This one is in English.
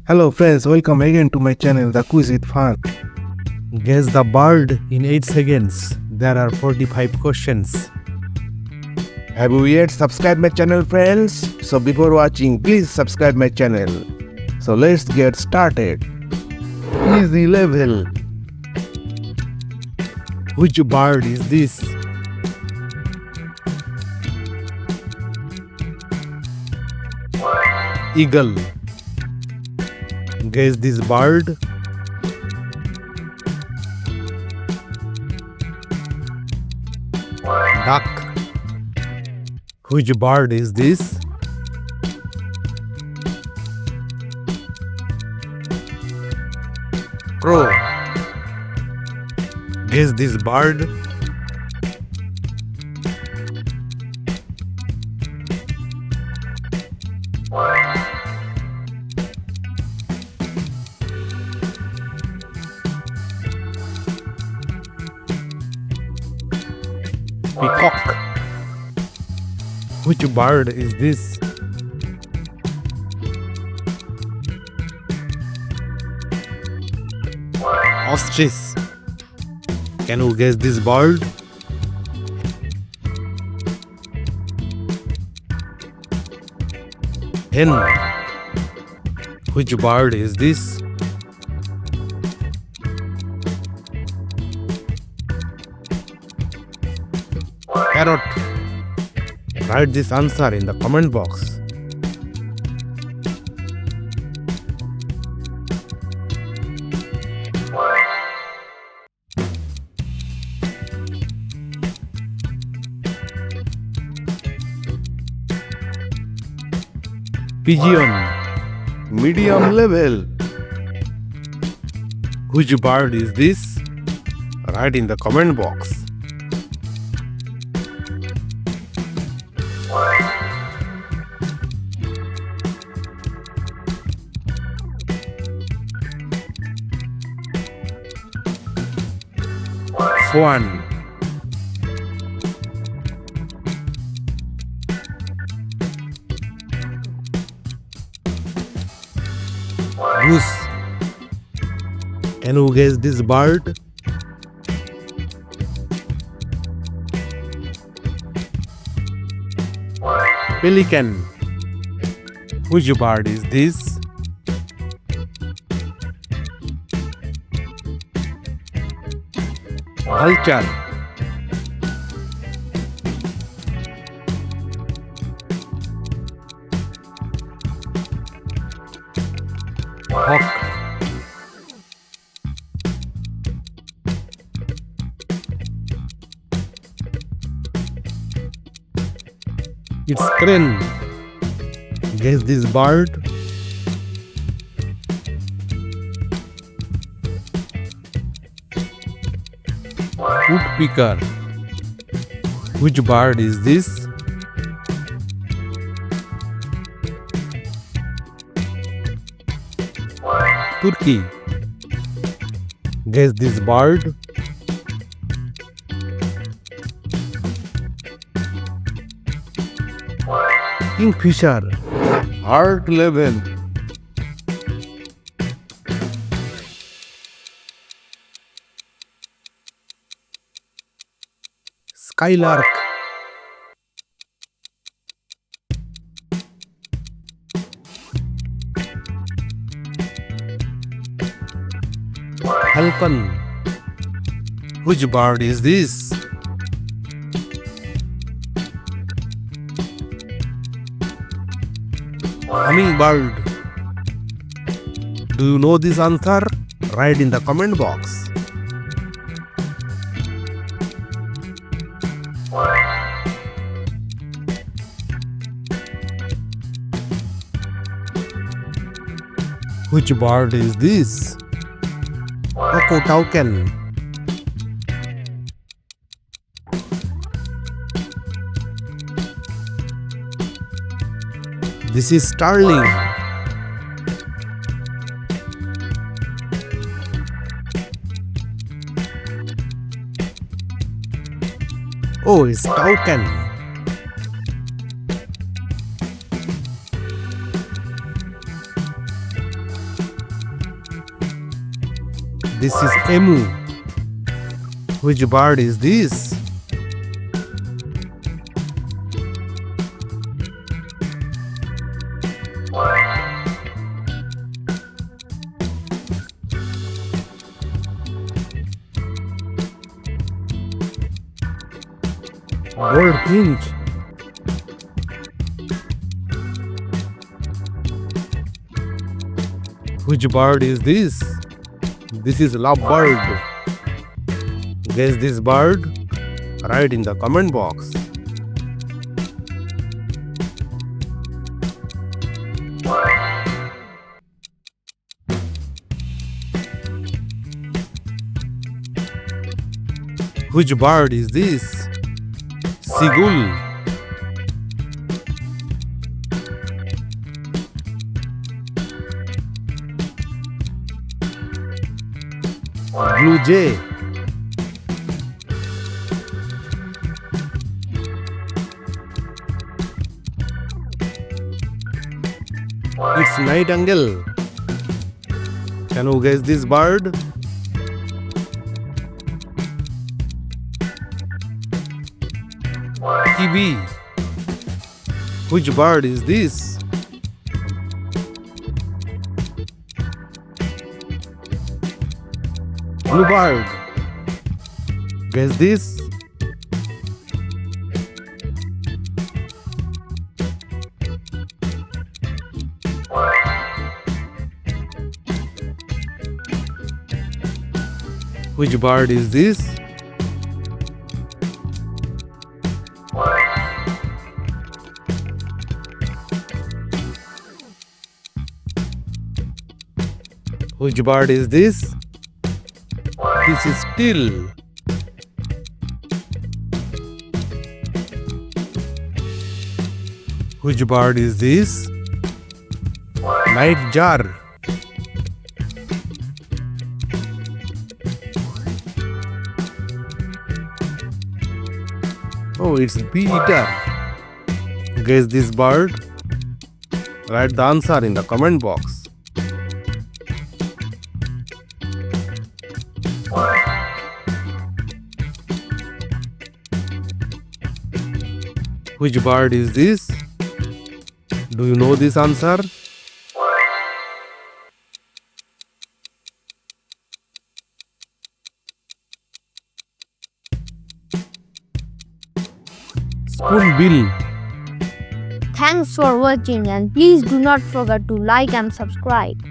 Hello friends, welcome again to my channel The Quiz with Fun. Guess the bird in 8 seconds. There are 45 questions. Have you yet subscribed my channel friends? So before watching, please subscribe my channel. So let's get started. Easy level. Which bird is this? Eagle. Guess this bird. Duck. Which bird is this? Crow. Guess this bird. Peacock. Which bird is this? Ostrich. Can you guess this bird? Hen. Which bird is this? Parrot. Write this answer in the comment box. Pigeon. Medium level. Which bird is this? Write in the comment box. Swan. Goose. Can you guess this bird? Pelican. Which bird is this? Vulture. Hawk. It's crane. Guess this bird. Woodpecker. Which bird is this? Turkey. Guess this bird. Kingfisher. Heart level. Skylark. Falcon. Which bird is this? Hummingbird. Do you know this answer? Write in the comment box. Which bird is this? Toucan. This is starling. Oh, it's toucan. This is emu. Which bird is this? Goldfinch. Which bird is this? This is lovebird. Guess this bird? Write in the comment box. Which bird is this? Seagull. Blue jay. It's nightingale. Can you guess this bird? Kiwi. Which bird is this? Bluebird. Guess this? Which bird is this? Which bird is this? This is teal. Which bird is this? Nightjar. Oh, it's bee eater. Guess this bird? Write the answer in the comment box. Which bird is this? Do you know this answer? Spoonbill. Thanks for watching and please do not forget to like and subscribe.